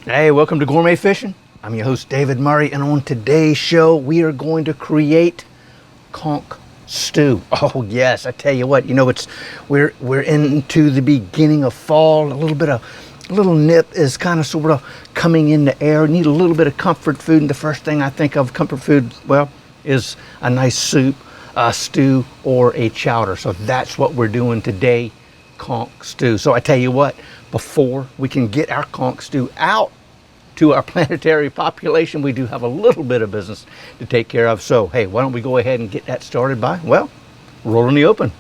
Hey, welcome to Gourmet Fishing. I'm your host, David Murray, and on today's show, we are going to create conch stew. Oh yes, I tell you what, we're into the beginning of fall. A little nip is kind of sort of coming in the air. Need a little bit of comfort food, and the first thing I think of comfort food, well, is a nice soup, a stew, or a chowder. So that's what we're doing today, conch stew. So I tell you what, before we can get our conch stew out to our planetary population, we do have a little bit of business to take care of. So hey, why don't we go ahead and get that started by, well, rolling the open.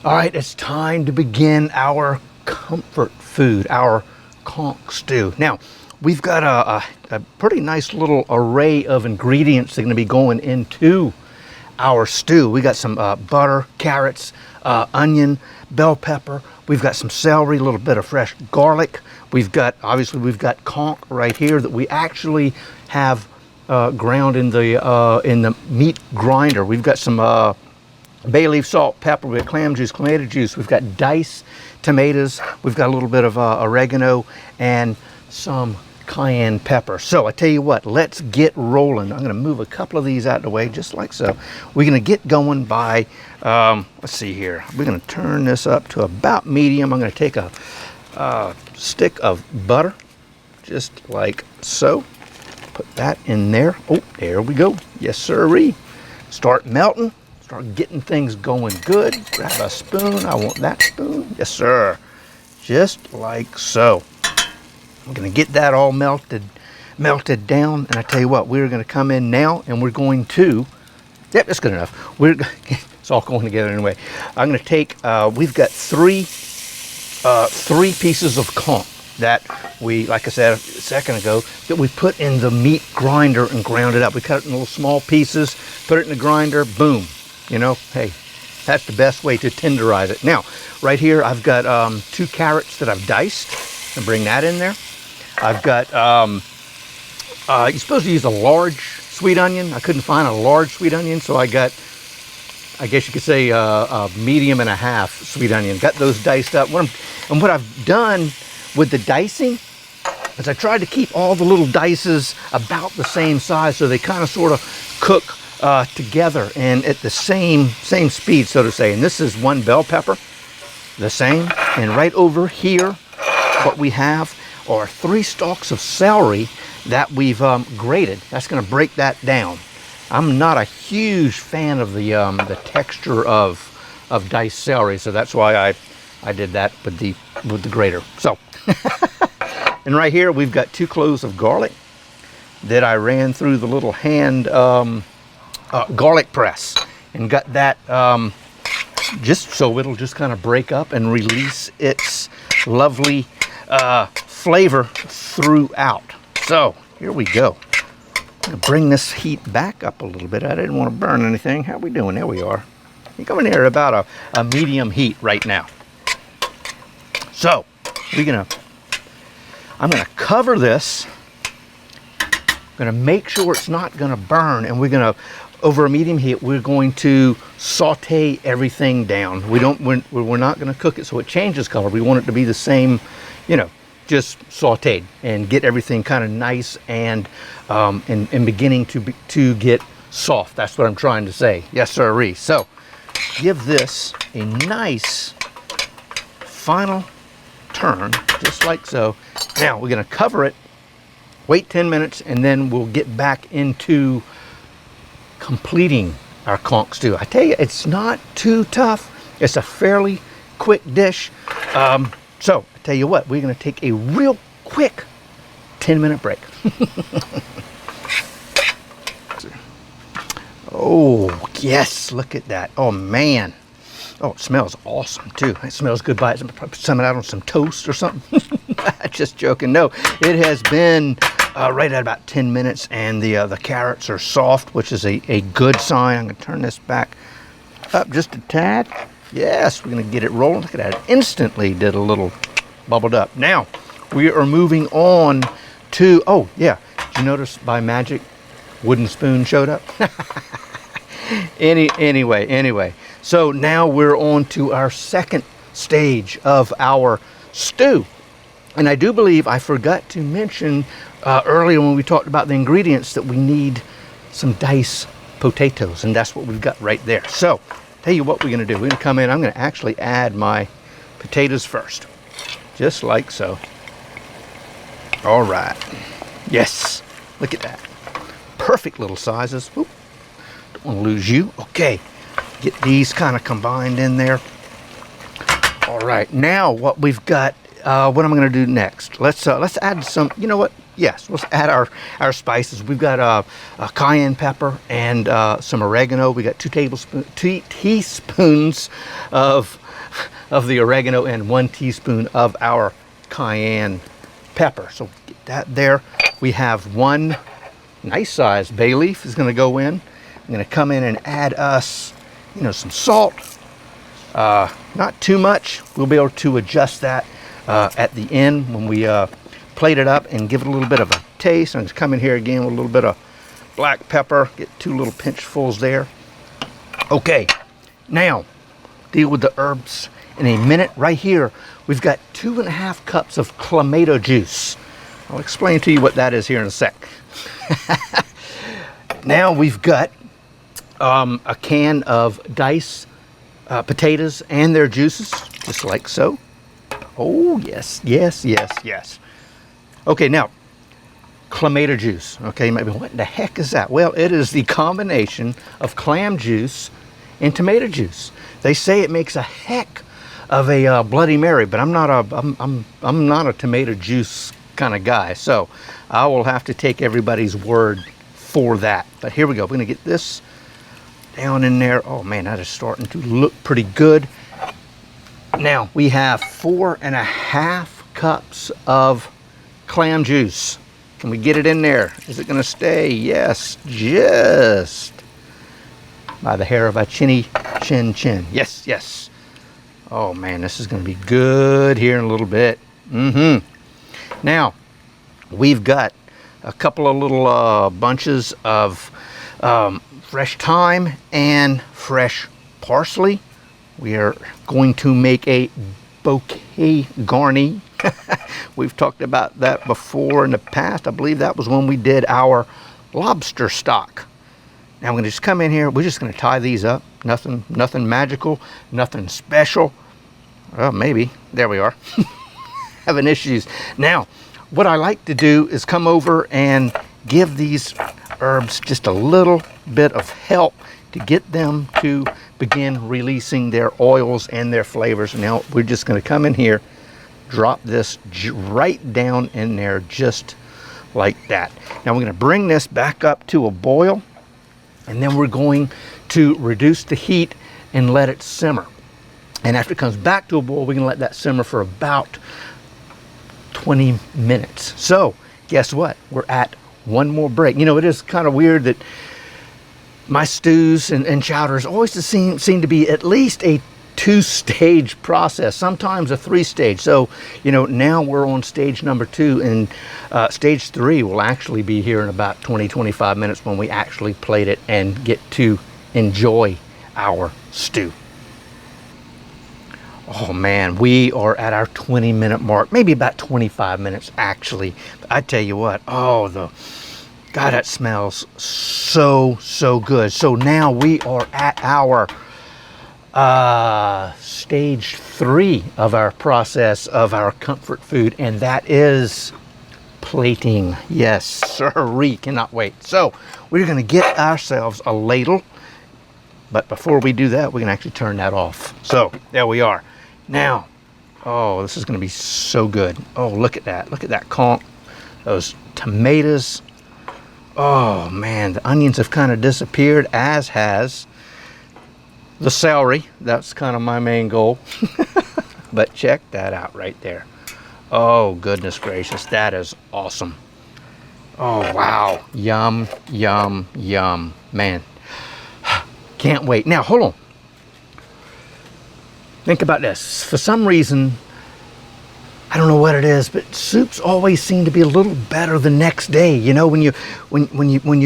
All right, it's time to begin our comfort food, our conch stew. Now, we've got a pretty nice little array of ingredients that are going to be going into our stew. We got some butter, carrots, onion, bell pepper. We've got some celery, a little bit of fresh garlic. We've got conch right here that we actually have ground in the meat grinder. We've got some bay leaf, salt, pepper, we've got clam juice, tomato juice, we've got diced tomatoes, we've got a little bit of oregano and some cayenne pepper. So I tell you what, let's get rolling. I'm going to move a couple of these out of the way just like so. We're going to get going by, let's see here, we're going to turn this up to about medium. I'm going to take a stick of butter just like so. Put that in there. Oh, there we go. Yes, sirree. Start melting. Start getting things going good. Grab a spoon. I want that spoon. Yes, sir. Just like so. I'm going to get that all melted down. And I tell you what, we're going to come in now and we're going to, yep, that's good enough. It's all going together anyway. I'm going to take, we've got three pieces of conch that we, like I said a second ago, that we put in the meat grinder and ground it up. We cut it in little small pieces, put it in the grinder, boom. You know, hey, that's the best way to tenderize it. Now, right here, I've got 2 carrots that I've diced, and bring that in there. I've got, you're supposed to use a large sweet onion. I couldn't find a large sweet onion, so I got, I guess you could say a medium and a half sweet onion. Got those diced up. And what I've done with the dicing is I tried to keep all the little dices about the same size so they kind of sort of cook together and at the same speed, so to say. And this is 1 bell pepper, the same. And right over here, what we have are 3 stalks of celery that we've grated. That's going to break that down. I'm not a huge fan of the texture of diced celery, so that's why I did that with the grater. So, and right here we've got 2 cloves of garlic that I ran through the little hand garlic press and got that just so it'll just kind of break up and release its lovely flavor throughout. So here we go. I'm gonna bring this heat back up a little bit. I didn't want to burn anything. How we doing? There we are. You're coming here at about a medium heat right now. So I'm gonna cover this. I'm gonna make sure it's not gonna burn, and we're gonna, over a medium heat, we're going to saute everything down. We're not going to cook it so it changes color. We want it to be the same, you know, just sauteed and get everything kind of nice and beginning to get soft. That's what I'm trying to say. Yes, sirree. So give this a nice final turn, just like so. Now we're going to cover it, wait 10 minutes, and then we'll get back into completing our conch stew. I tell you, it's not too tough. It's a fairly quick dish. So I tell you what, we're going to take a real quick 10-minute break. Oh, yes, look at that. Oh, man. Oh, it smells awesome, too. It smells good by it. Put some of that on some toast or something. Just joking. No, it has been right at about 10 minutes, and the carrots are soft, which is a good sign. I'm going to turn this back up just a tad. Yes, we're going to get it rolling. Look at that. It instantly did a little bubbled up. Now, we are moving on to, oh, yeah. Did you notice by magic, wooden spoon showed up? Anyway. So now we're on to our second stage of our stew. And I do believe I forgot to mention earlier when we talked about the ingredients that we need some diced potatoes. And that's what we've got right there. So, tell you what we're going to do. We're going to come in. I'm going to actually add my potatoes first. Just like so. All right. Yes. Look at that. Perfect little sizes. Oop. Don't want to lose you. Okay. Get these kind of combined in there. All right. Now what we've got, what I'm going to do next. Let's add some, you know what? Yes, let's add our spices. We've got a cayenne pepper and some oregano. We got 2 teaspoons of the oregano and 1 teaspoon of our cayenne pepper. So get that there. We have 1 nice size bay leaf is going to go in. I'm going to come in and add us, some salt. Not too much. We'll be able to adjust that at the end when we plate it up and give it a little bit of a taste. I'm just come in here again with a little bit of black pepper. Get 2 little pinchfuls there. Okay, now deal with the herbs in a minute. Right here, we've got 2.5 cups of clamato juice. I'll explain to you what that is here in a sec. Now we've got a can of diced potatoes and their juices, just like so. Oh, yes. Okay, now, clamato juice. Okay, you might be, what the heck is that? Well, it is the combination of clam juice and tomato juice. They say it makes a heck of a Bloody Mary, but I'm not a tomato juice kind of guy, so I will have to take everybody's word for that. But here we go. We're going to get this down in there. Oh man, that is starting to look pretty good. Now we have 4.5 cups of clam juice. Can we get it in there? Is it going to stay? Yes, just by the hair of our chin. Yes. Oh man, this is going to be good here in a little bit. Now we've got a couple of little bunches of fresh thyme and fresh parsley. We are going to make a bouquet garni. We've talked about that before in the past. I believe that was when we did our lobster stock. Now I'm going to just come in here. We're just going to tie these up. Nothing magical, nothing special. Well, maybe. There we are. Having issues. Now, what I like to do is come over and give these herbs just a little bit of help to get them to begin releasing their oils and their flavors. Now we're just going to come in here, drop this right down in there just like that. Now we're going to bring this back up to a boil, and then we're going to reduce the heat and let it simmer. And after it comes back to a boil, we're going to let that simmer for about 20 minutes. So guess what? We're at one more break. It is kind of weird that my stews and chowders always seem to be at least a 2-stage process, sometimes a 3-stage. So, now we're on stage number 2, and stage 3 will actually be here in about 20-25 minutes when we actually plate it and get to enjoy our stew. Oh man, we are at our 20-minute mark, maybe about 25 minutes actually. But I tell you what, God, that smells so good. So now we are at our stage 3 of our process of our comfort food, and that is plating. Yes, sirree, cannot wait. So we're going to get ourselves a ladle, but before we do that, we can actually turn that off. So there we are. Now, oh, this is going to be so good. Oh, look at that. Look at that conch. Those tomatoes. Oh man, the onions have kind of disappeared, as has the celery. That's kind of my main goal. But check that out right there. Oh goodness gracious, that is awesome. Oh wow, yum, yum, yum. Man, can't wait. Now hold on. Think about this. For some reason, I don't know what it is, but soups always seem to be a little better the next day. You know, when you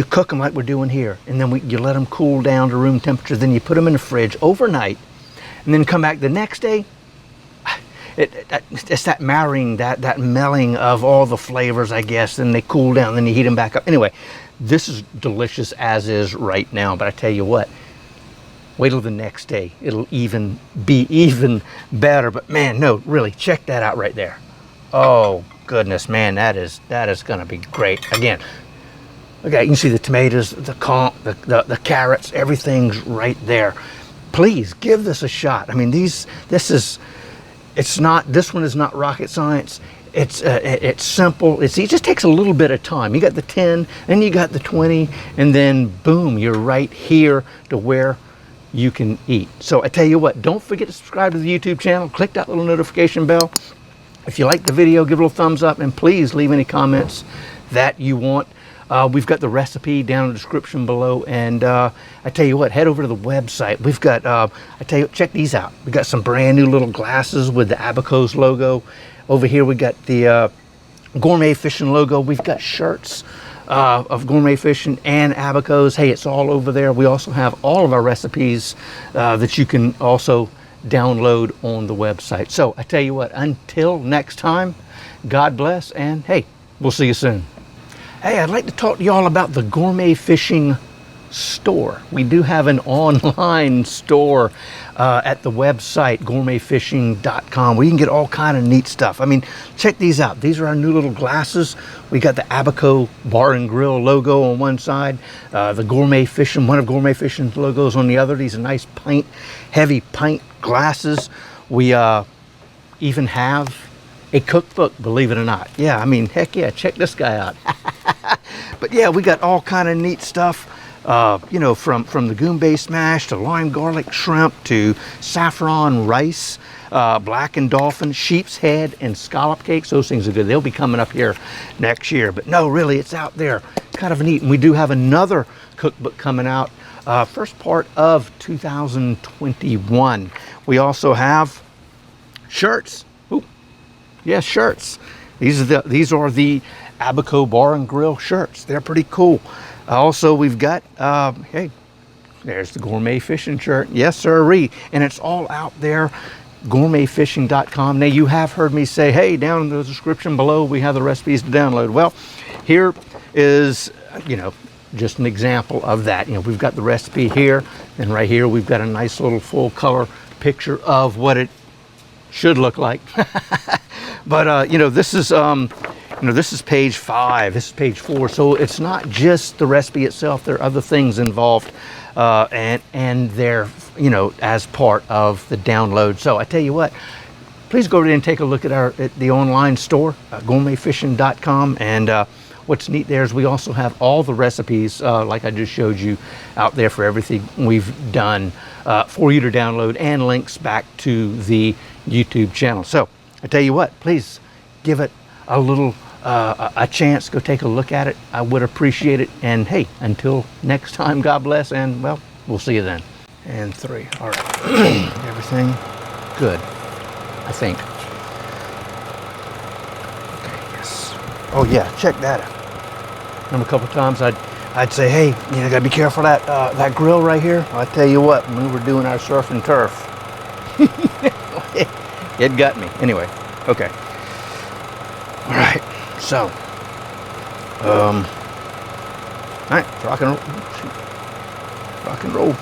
cook them like we're doing here, and then you let them cool down to room temperature, then you put them in the fridge overnight, and then come back the next day. It's that marrying, that melding of all the flavors, I guess. Then they cool down, then you heat them back up. Anyway, this is delicious as is right now. But I tell you what, wait till the next day. It'll be even better. But man, no, really, check that out right there. Oh goodness, man, that is gonna be great. Again, okay, you can see the tomatoes, the carrots, everything's right there. Please give this a shot. I mean, this one is not rocket science. It's simple. It just takes a little bit of time. You got the 10, then you got the 20, and then boom, you're right here to where you can eat. So I tell you what, don't forget to subscribe to the YouTube channel. Click that little notification bell. If you like the video, give it a little thumbs up, and please leave any comments that you want. We've got the recipe down in the description below, and I tell you what, head over to the website. We've got, check these out. We got some brand new little glasses with the Abacos logo. Over here we got the Gourmet Fishing logo. We've got shirts of Gourmet Fishing and Abacos. Hey, it's all over there. We also have all of our recipes that you can also download on the website. So I tell you what, until next time, God bless, and hey, we'll see you soon. Hey, I'd like to talk to y'all about the Gourmet Fishing store. We do have an online store at the website gourmetfishing.com where you can get all kind of neat stuff. I mean, check these out. These are our new little glasses. We got the Abaco Bar and Grill logo on one side, the Gourmet Fishing, one of Gourmet Fishing's logos on the other. These are nice heavy pint glasses. We even have a cookbook, believe it or not. Yeah, I mean, heck yeah, check this guy out. But yeah, we got all kind of neat stuff, you know, from the Gourmet smash to lime garlic shrimp to saffron rice, blackened dolphin, sheep's head, and scallop cakes. Those things are good. They'll be coming up here next year. But no, really, it's out there. It's kind of neat. And we do have another cookbook coming out first part of 2021. We also have shirts. Ooh, yeah, shirts. These are the Abaco Bar and Grill shirts. They're pretty cool. Also, we've got, hey, there's the Gourmet Fishing shirt. Yes, sirree. And it's all out there, gourmetfishing.com. Now, you have heard me say, hey, down in the description below, we have the recipes to download. Well, here is, you know, just an example of that. You know, we've got the recipe here, and right here, we've got a nice little full color picture of what it should look like. But, you know, this is, this is page 5, this is page 4, so it's not just the recipe itself. There are other things involved, and they're, you know, as part of the download. So I tell you what, please go ahead and take a look at the online store, gourmetfishing.com, and what's neat there is we also have all the recipes, like I just showed you, out there for everything we've done for you to download, and links back to the YouTube channel. So I tell you what, please give it a little a chance. Go take a look at it. I would appreciate it. And hey, until next time, God bless, and well, we'll see you then. And 3. All right. Everything good, I think. Okay, yes. Oh yeah, check that out. Remember a couple times I'd say, hey, you know, gotta be careful that that grill right here. I tell you what, when we were doing our surf and turf, it got me. Anyway, okay. All right, so, all right, rock and roll. Rock and roll.